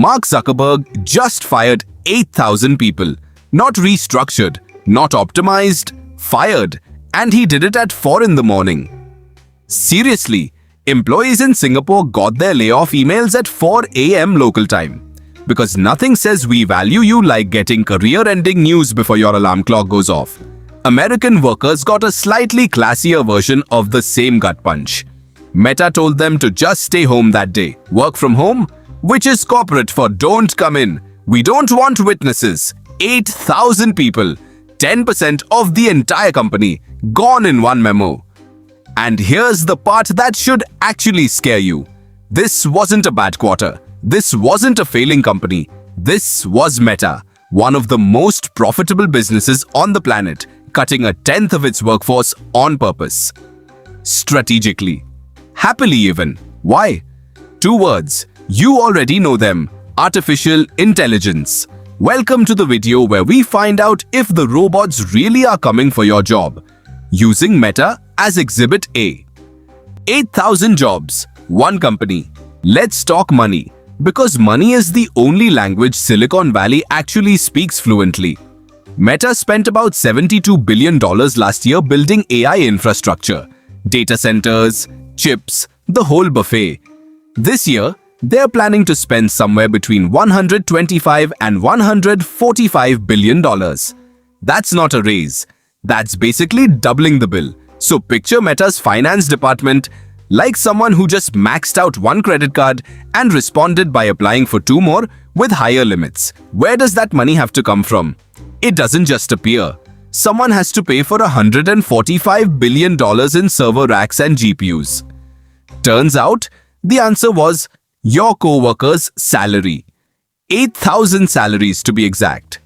Mark Zuckerberg just fired 8,000 people. Not restructured, not optimized, fired. And he did it at 4 in the morning. Seriously, employees in Singapore got their layoff emails at 4 a.m. local time. Because nothing says we value you like getting career-ending news before your alarm clock goes off. American workers got a slightly classier version of the same gut punch. Meta told them to just stay home that day. Work from home, which is corporate for don't come in. We don't want witnesses. 8,000 people, 10% of the entire company, gone in one memo. And here's the part that should actually scare you. This wasn't a bad quarter. This wasn't a failing company. This was Meta, one of the most profitable businesses on the planet, cutting a tenth of its workforce on purpose. Strategically. Happily even. Why? 2 words. You already know them. Artificial intelligence. Welcome to the video where we find out if the robots really are coming for your job. Using Meta as Exhibit A. 8,000 jobs. One company. Let's talk money. Because money is the only language Silicon Valley actually speaks fluently. Meta spent about $72 billion last year building AI infrastructure. Data centers, chips, the whole buffet. This year, they're planning to spend somewhere between $125 and $145 billion. That's not a raise. That's basically doubling the bill. So picture Meta's finance department like someone who just maxed out one credit card and responded by applying for 2 more with higher limits. Where does that money have to come from? It doesn't just appear. Someone has to pay for $145 billion in server racks and GPUs. Turns out, the answer was your co-worker's salary. 8,000 salaries to be exact.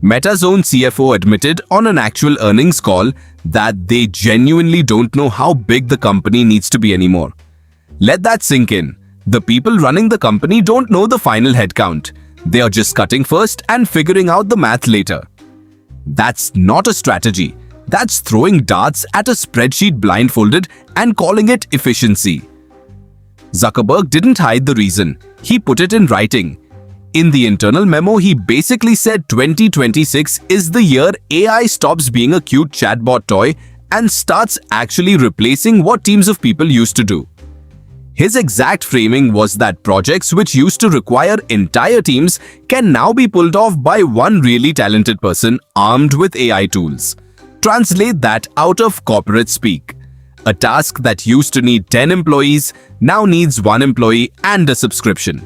Meta's own CFO admitted on an actual earnings call that they genuinely don't know how big the company needs to be anymore. Let that sink in. The people running the company don't know the final headcount. They are just cutting first and figuring out the math later. That's not a strategy. That's throwing darts at a spreadsheet blindfolded and calling it efficiency. Zuckerberg didn't hide the reason. He put it in writing. In the internal memo, he basically said 2026 is the year AI stops being a cute chatbot toy and starts actually replacing what teams of people used to do. His exact framing was that projects which used to require entire teams can now be pulled off by one really talented person armed with AI tools. Translate that out of corporate speak. A task that used to need 10 employees now needs 1 employee and a subscription.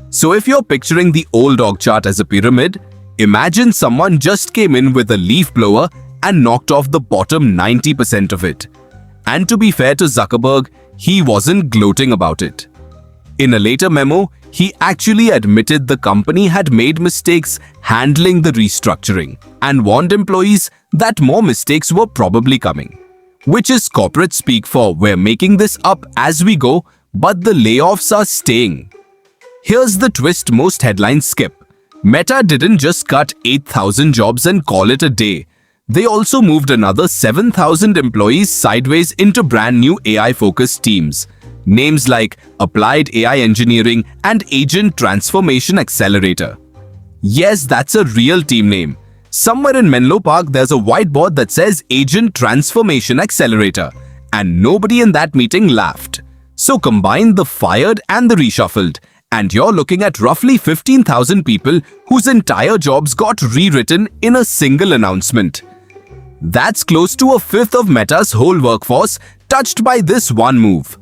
So if you're picturing the old org chart as a pyramid, imagine someone just came in with a leaf blower and knocked off the bottom 90% of it. And to be fair to Zuckerberg, he wasn't gloating about it. In a later memo, he actually admitted the company had made mistakes handling the restructuring and warned employees that more mistakes were probably coming. Which is corporate speak for we're making this up as we go, but the layoffs are staying. Here's the twist most headlines skip. Meta didn't just cut 8,000 jobs and call it a day. They also moved another 7,000 employees sideways into brand new AI-focused teams. Names like Applied AI Engineering and Agent Transformation Accelerator. Yes, that's a real team name. Somewhere in Menlo Park, there's a whiteboard that says Agent Transformation Accelerator. And nobody in that meeting laughed. So combine the fired and the reshuffled. And you're looking at roughly 15,000 people whose entire jobs got rewritten in a single announcement. That's close to a fifth of Meta's whole workforce touched by this one move.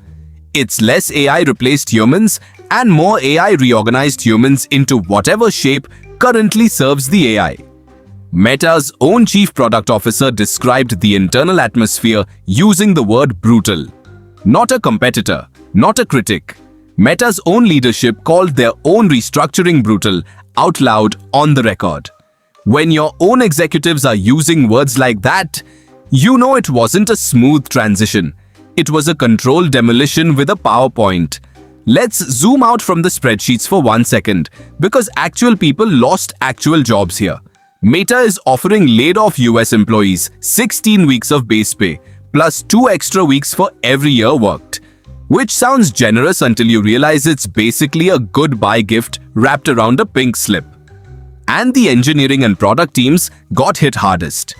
It's less AI replaced humans and more AI reorganized humans into whatever shape currently serves the AI. Meta's own chief product officer described the internal atmosphere using the word brutal. Not a competitor, not a critic. Meta's own leadership called their own restructuring brutal out loud on the record. When your own executives are using words like that, you know it wasn't a smooth transition. It was a controlled demolition with a PowerPoint. Let's zoom out from the spreadsheets for 1 second, because actual people lost actual jobs here. Meta is offering laid-off US employees 16 weeks of base pay, plus 2 extra weeks for every year worked. which sounds generous until you realize it's basically a goodbye gift wrapped around a pink slip. And the engineering and product teams got hit hardest,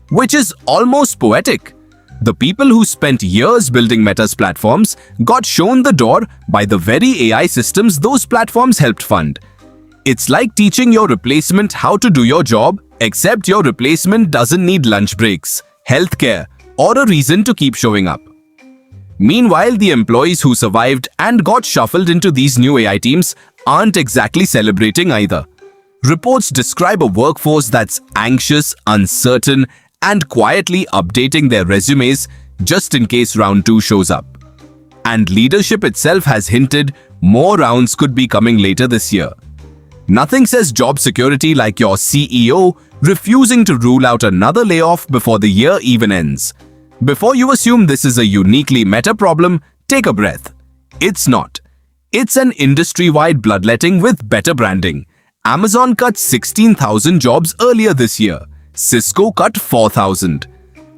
which is almost poetic. The people who spent years building Meta's platforms got shown the door by the very AI systems those platforms helped fund. It's like teaching your replacement how to do your job, except your replacement doesn't need lunch breaks, healthcare, or a reason to keep showing up. Meanwhile, the employees who survived and got shuffled into these new AI teams aren't exactly celebrating either. Reports describe a workforce that's anxious, uncertain, and quietly updating their resumes just in case round 2 shows up. And leadership itself has hinted more rounds could be coming later this year. Nothing says job security like your CEO refusing to rule out another layoff before the year even ends. Before you assume this is a uniquely Meta problem, take a breath. It's not. It's an industry-wide bloodletting with better branding. Amazon cut 16,000 jobs earlier this year. Cisco cut 4,000.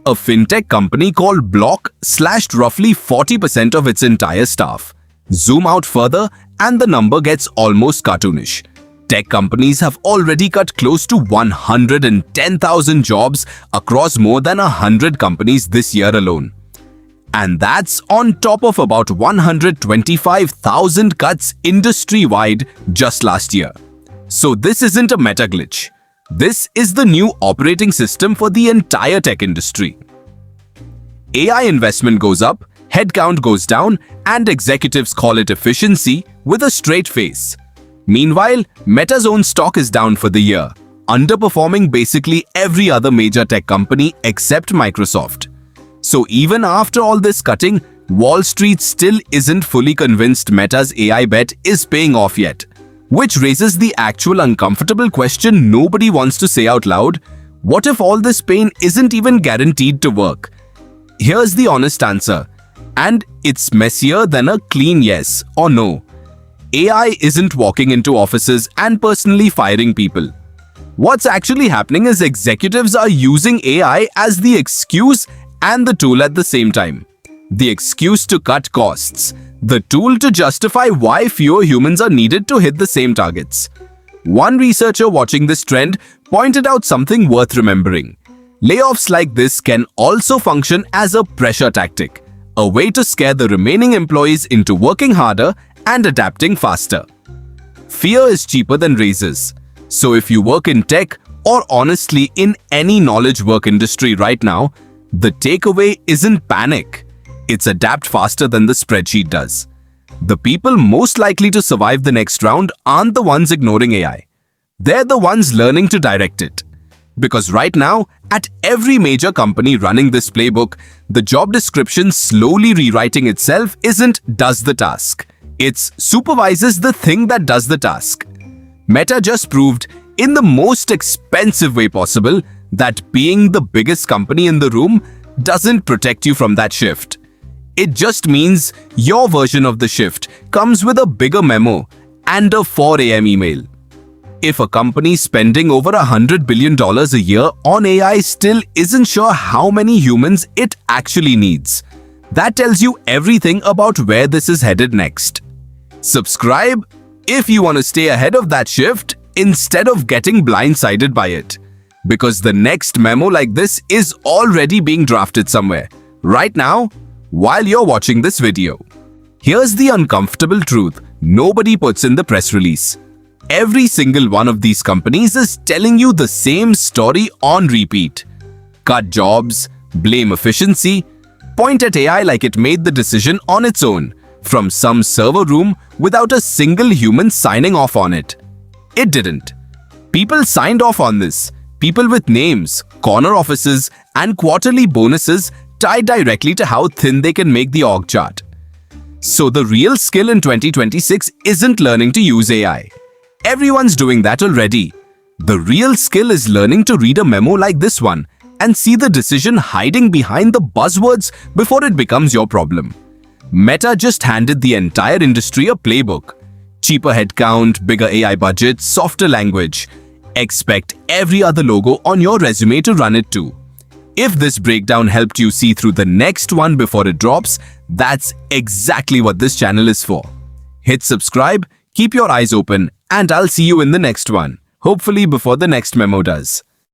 A fintech company called Block slashed roughly 40% of its entire staff. Zoom out further and the number gets almost cartoonish. Tech companies have already cut close to 110,000 jobs across more than 100 companies this year alone. And that's on top of about 125,000 cuts industry-wide just last year. So this isn't a Meta glitch. This is the new operating system for the entire tech industry. AI investment goes up, headcount goes down, and executives call it efficiency with a straight face. Meanwhile, Meta's own stock is down for the year, underperforming basically every other major tech company except Microsoft. So even after all this cutting, Wall Street still isn't fully convinced Meta's AI bet is paying off yet. Which raises the actual uncomfortable question nobody wants to say out loud: what if all this pain isn't even guaranteed to work? Here's the honest answer, and it's messier than a clean yes or no. AI isn't walking into offices and personally firing people. What's actually happening is executives are using AI as the excuse and the tool at the same time. The excuse to cut costs, the tool to justify why fewer humans are needed to hit the same targets. One researcher watching this trend pointed out something worth remembering. Layoffs like this can also function as a pressure tactic, a way to scare the remaining employees into working harder and adapting faster. Fear is cheaper than raises. So if you work in tech, or honestly in any knowledge work industry right now, the takeaway isn't panic. It's adapt faster than the spreadsheet does. The people most likely to survive the next round aren't the ones ignoring AI. They're the ones learning to direct it. Because right now, at every major company running this playbook, the job description slowly rewriting itself isn't "does the task." It's "supervises the thing that does the task." Meta just proved, in the most expensive way possible, that being the biggest company in the room doesn't protect you from that shift. It just means your version of the shift comes with a bigger memo and a 4 a.m. email. If a company spending over $100 billion a year on AI still isn't sure how many humans it actually needs, that tells you everything about where this is headed next. Subscribe if you want to stay ahead of that shift instead of getting blindsided by it. Because the next memo like this is already being drafted somewhere, right now, while you're watching this video. Here's the uncomfortable truth nobody puts in the press release. Every single one of these companies is telling you the same story on repeat. Cut jobs, blame efficiency, point at AI like it made the decision on its own, from some server room without a single human signing off on it. It didn't. People signed off on this. People with names, corner offices, and quarterly bonuses tied directly to how thin they can make the org chart. So the real skill in 2026 isn't learning to use AI. Everyone's doing that already. The real skill is learning to read a memo like this one and see the decision hiding behind the buzzwords before it becomes your problem. Meta just handed the entire industry a playbook. Cheaper headcount, bigger AI budget, softer language. Expect every other logo on your resume to run it too. If this breakdown helped you see through the next one before it drops, That's exactly what this channel is for. Hit subscribe, keep your eyes open, and I'll see you in the next one, hopefully before the next memo does.